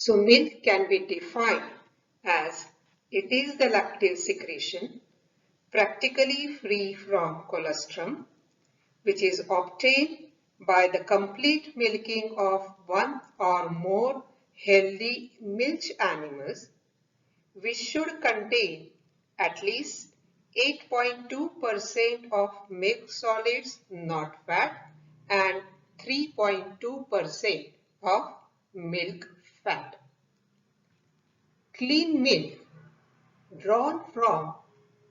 So milk can be defined as it is the lactate secretion practically free from colostrum, which is obtained by the complete milking of one or more healthy milch animals, which should contain at least 8.2% of milk solids not fat and 3.2% of milk fat. Clean milk drawn from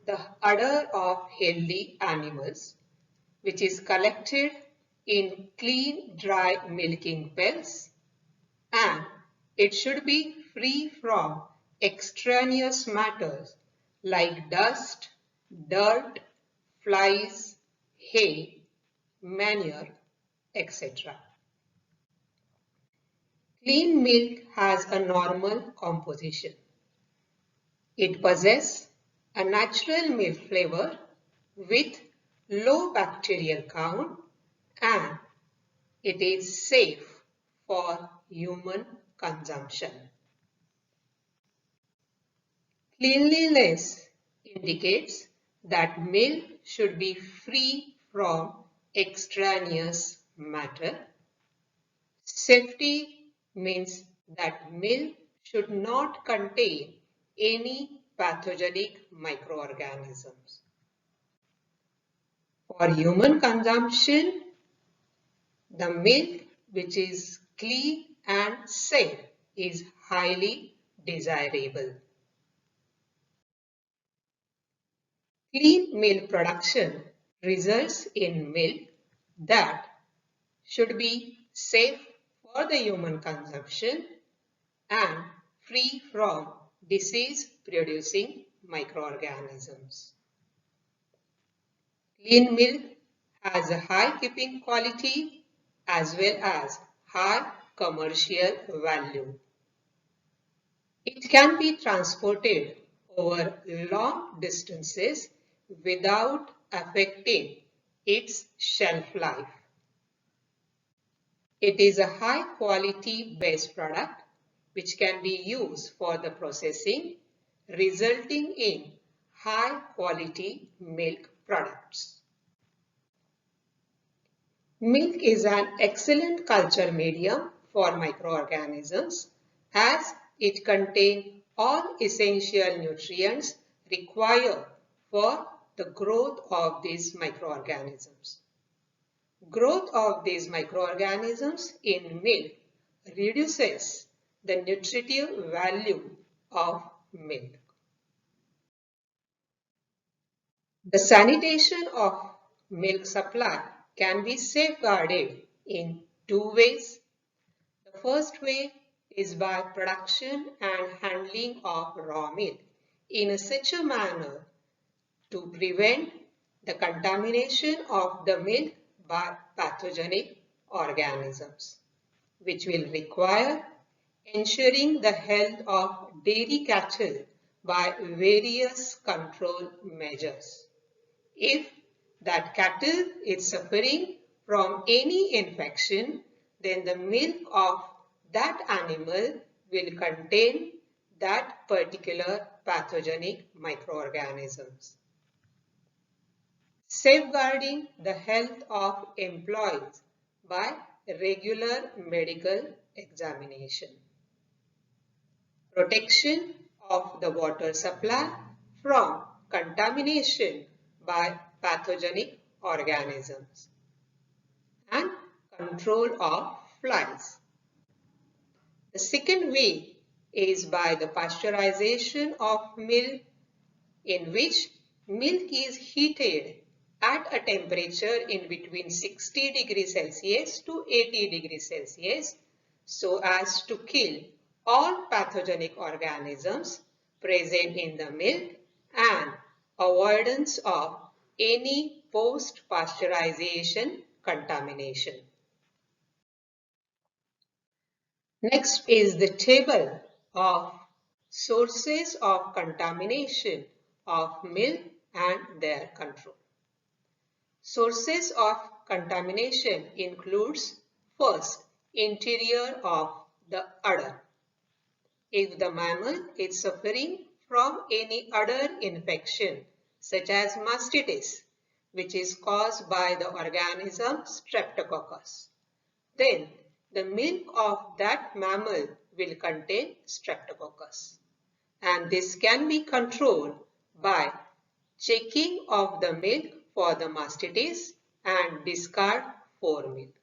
the udder of healthy animals, which is collected in clean dry milking pails, and it should be free from extraneous matters like dust, dirt, flies, hay, manure, etc. Clean milk has a normal composition. It possesses a natural milk flavor with low bacterial count, and it is safe for human consumption. Cleanliness indicates that milk should be free from extraneous matter. Safety means that milk should not contain any pathogenic microorganisms. For human consumption, the milk which is clean and safe is highly desirable. Clean milk production results in milk that should be safe for the human consumption and free from disease-producing microorganisms. Clean milk has a high keeping quality as well as high commercial value. It can be transported over long distances without affecting its shelf life. It is a high quality base product which can be used for the processing, resulting in high quality milk products. Milk is an excellent culture medium for microorganisms as it contains all essential nutrients required for the growth of these microorganisms. Growth of these microorganisms in milk reduces the nutritive value of milk. The sanitation of milk supply can be safeguarded in two ways. The first way is by production and handling of raw milk in such a manner to prevent the contamination of the milk by pathogenic organisms, which will require ensuring the health of dairy cattle by various control measures. If that cattle is suffering from any infection, then the milk of that animal will contain that particular pathogenic microorganisms. Safeguarding the health of employees by regular medical examination. Protection of the water supply from contamination by pathogenic organisms. And control of flies. The second way is by the pasteurization of milk, in which milk is heated at a temperature in between 60 degrees Celsius to 80 degrees Celsius so as to kill all pathogenic organisms present in the milk and avoidance of any post-pasteurization contamination. Next is the table of sources of contamination of milk and their control. Sources of contamination includes first, interior of the udder. if the mammal is suffering from any other infection such as mastitis, which is caused by the organism Streptococcus. Then the milk of that mammal will contain Streptococcus, and this can be controlled by checking of the milk for the mastitis and discard for milk.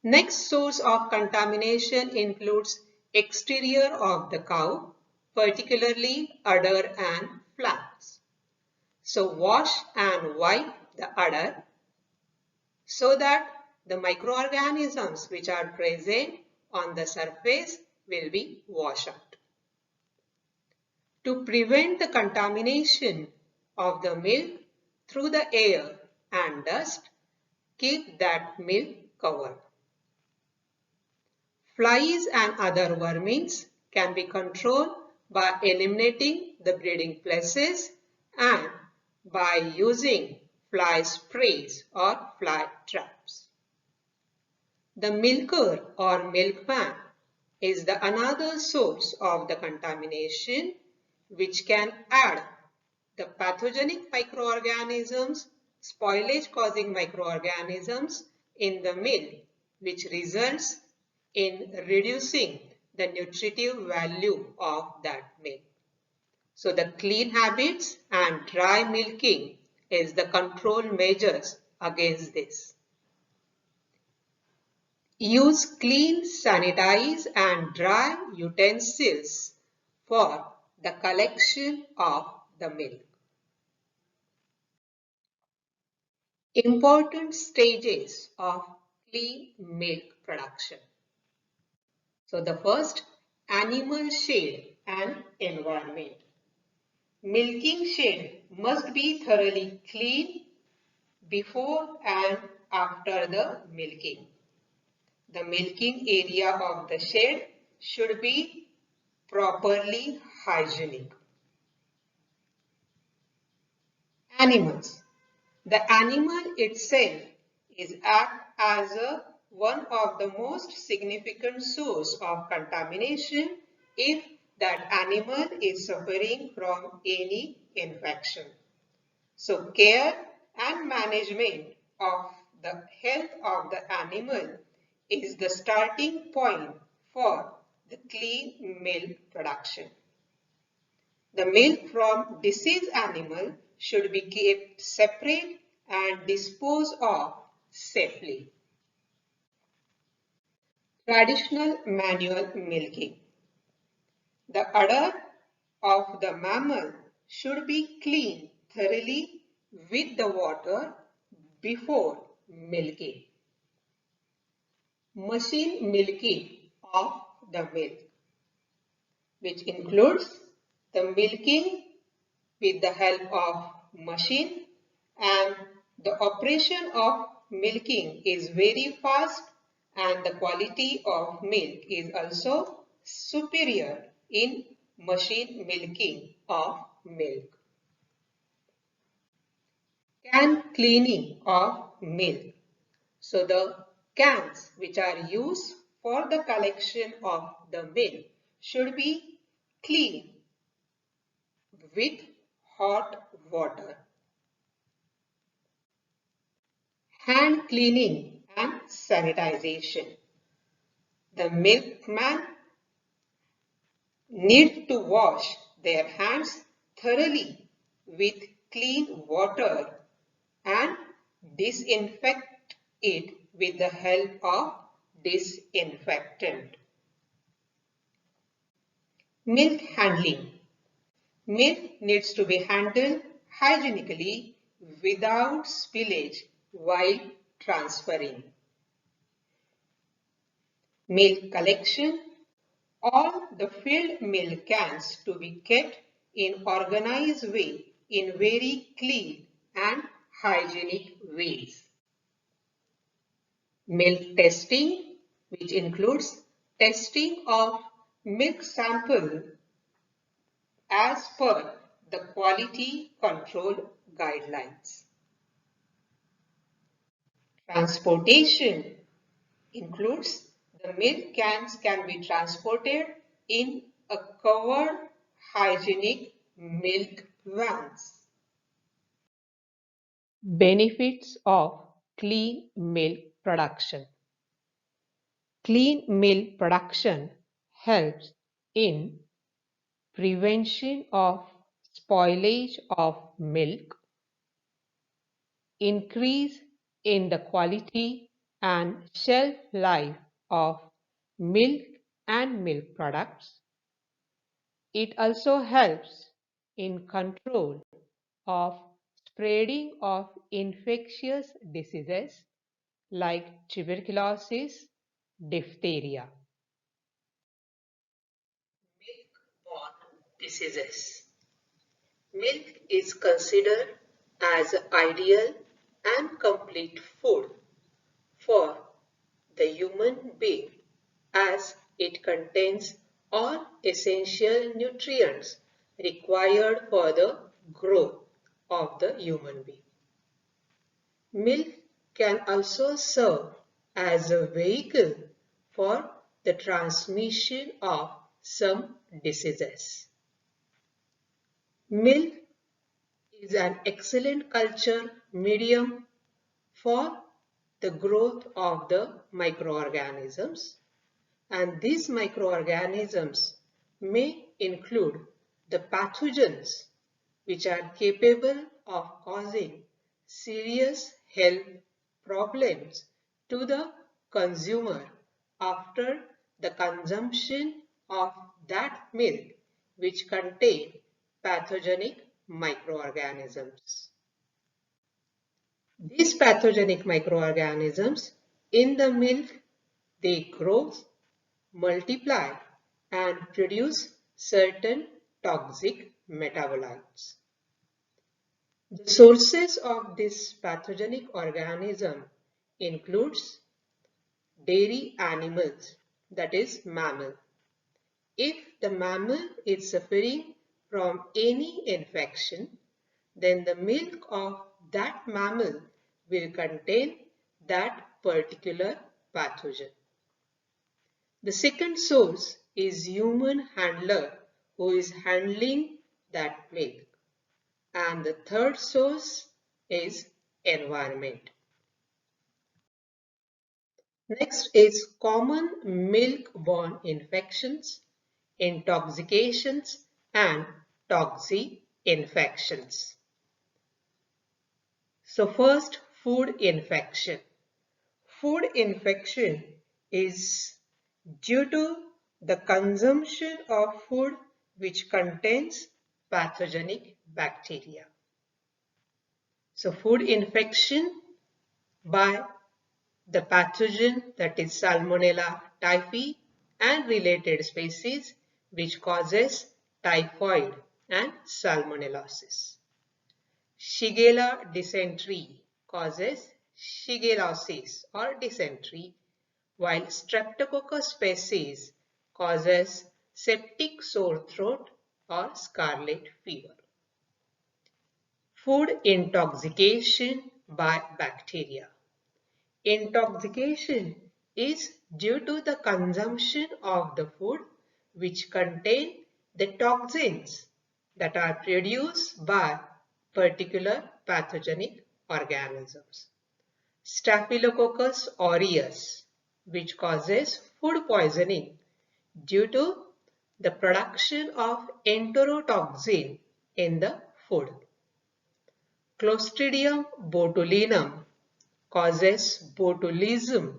Next source of contamination includes exterior of the cow, particularly udder and flanks. So wash and wipe the udder so that the microorganisms which are present on the surface will be washed out. To prevent the contamination of the milk through the air and dust, keep that milk covered. Flies and other vermins can be controlled by eliminating the breeding places and by using fly sprays or fly traps. The milker or milkman is the another source of the contamination which can add the pathogenic microorganisms, spoilage causing microorganisms in the milk, which results in reducing the nutritive value of that milk. So the clean habits and dry milking is the control measures against this. Use clean, sanitize and dry utensils for the collection of the milk. Important stages of clean milk production. So the first, animal shed and environment. Milking shed must be thoroughly clean before and after the milking. The milking area of the shed should be properly hygienic. Animals. The animal itself is act as one of the most significant source of contamination if that animal is suffering from any infection. So care and management of the health of the animal is the starting point for the clean milk production. The milk from deceased animal should be kept separate and disposed of safely. Traditional manual milking. The udder of the mammal should be cleaned thoroughly with the water before milking. Machine milking of the milk, which includes the milking with the help of machine, and the operation of milking is very fast and the quality of milk is also superior in machine milking of milk. Can cleaning of milk. So the cans which are used for the collection of the milk should be cleaned with hot water. Hand cleaning and sanitization. The milkman needs to wash their hands thoroughly with clean water and disinfect it with the help of disinfectant. Milk handling. Milk needs to be handled hygienically without spillage while transferring. Milk collection. All the filled milk cans to be kept in organized way in very clean and hygienic ways. Milk testing, which includes testing of milk sample as per the quality control guidelines. Transportation includes the milk cans can be transported in a covered hygienic milk vans. Benefits of clean milk production. Clean milk production helps in prevention of spoilage of milk, increase in the quality and shelf life of milk and milk products. It also helps in control of spreading of infectious diseases like tuberculosis, diphtheria. Milk-borne diseases. Milk is considered as ideal and complete food for the human being as it contains all essential nutrients required for the growth of the human being. Milk can also serve as a vehicle for the transmission of some diseases. Milk is an excellent culture medium for the growth of the microorganisms, and these microorganisms may include the pathogens which are capable of causing serious health problems to the consumer after the consumption of that milk which contain pathogenic microorganisms. These pathogenic microorganisms in the milk, they grow, multiply and produce certain toxic metabolites. The sources of this pathogenic organism includes dairy animals, that is mammal. If the mammal is suffering from any infection, then the milk of that mammal will contain that particular pathogen. The second source is human handler who is handling that milk. And the third source is environment. Next is common milk-borne infections, intoxications and toxi-infections. So first, food infection. Food infection is due to the consumption of food which contains pathogenic bacteria. So food infection by the pathogen, that is Salmonella typhi and related species, which causes typhoid and salmonellosis. Shigella dysentery causes shigellosis or dysentery, while Streptococcus species causes septic sore throat or scarlet fever. Food intoxication by bacteria. Intoxication is due to the consumption of the food which contain the toxins that are produced by particular pathogenic organisms. Staphylococcus aureus, which causes food poisoning due to the production of enterotoxin in the food. Clostridium botulinum causes botulism.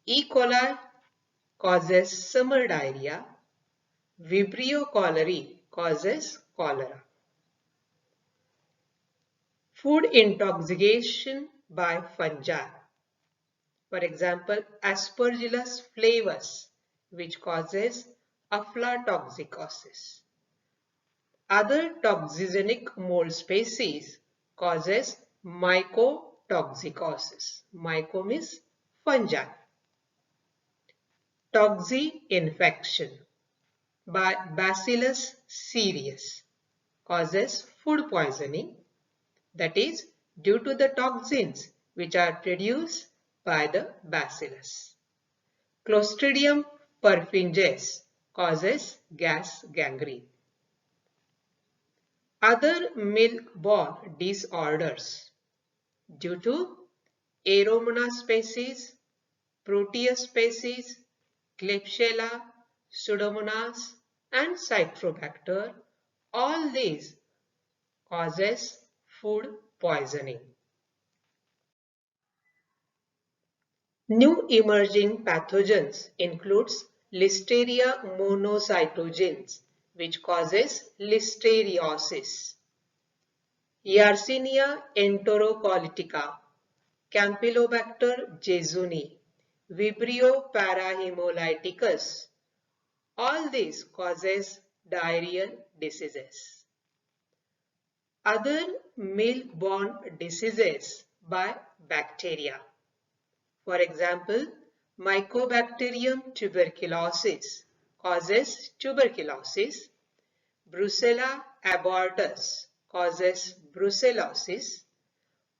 E. coli causes summer diarrhea. Vibrio cholerae causes cholera. Food intoxication by fungi. For example, Aspergillus flavus, which causes aflatoxicosis. Other toxigenic mold species causes mycotoxicosis. Myco means fungi. Toxi-infection by Bacillus cereus causes food poisoning, that is due to the toxins which are produced by the bacillus. Clostridium perfringens causes gas gangrene. Other milk-borne disorders due to Aeromona species, Proteus species, Klebsiella, Pseudomonas, and Citrobacter, all these causes food poisoning. New emerging pathogens includes Listeria monocytogenes, which causes listeriosis, Yersinia enterocolitica, Campylobacter jejuni, Vibrio parahemolyticus. All these causes diarrheal diseases. Other milk-borne diseases by bacteria. For example, Mycobacterium tuberculosis causes tuberculosis, Brucella abortus causes brucellosis,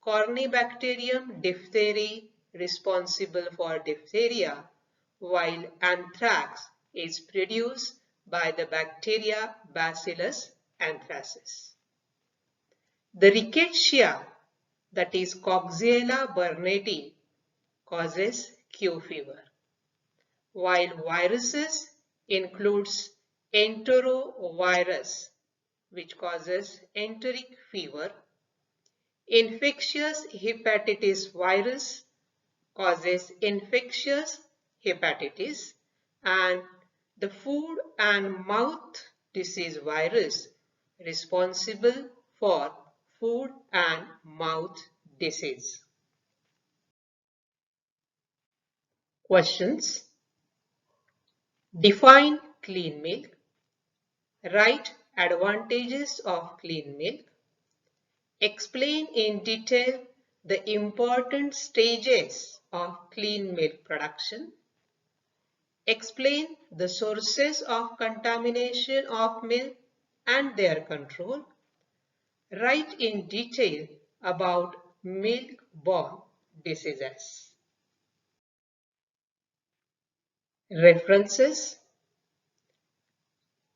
Corynebacterium diphtheriae responsible for diphtheria, while anthrax is produced by the bacteria Bacillus anthracis. The rickettsia, that is Coxiella burnetii, causes Q fever, while viruses includes enterovirus, which causes enteric fever, infectious hepatitis virus causes infectious hepatitis, and the food and mouth disease virus responsible for food and mouth disease. Questions. Define clean milk. Write advantages of clean milk. Explain in detail the important stages of clean milk production. Explain the sources of contamination of milk and their control. Write in detail about milk-borne diseases. References.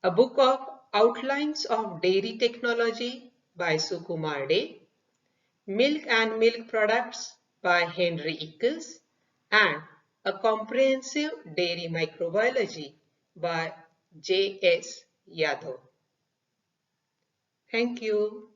A book of Outlines of Dairy Technology by Sukumar Day, Milk and Milk Products by Henry Ickes, and A Comprehensive Dairy Microbiology by J.S. Yadav. Thank you.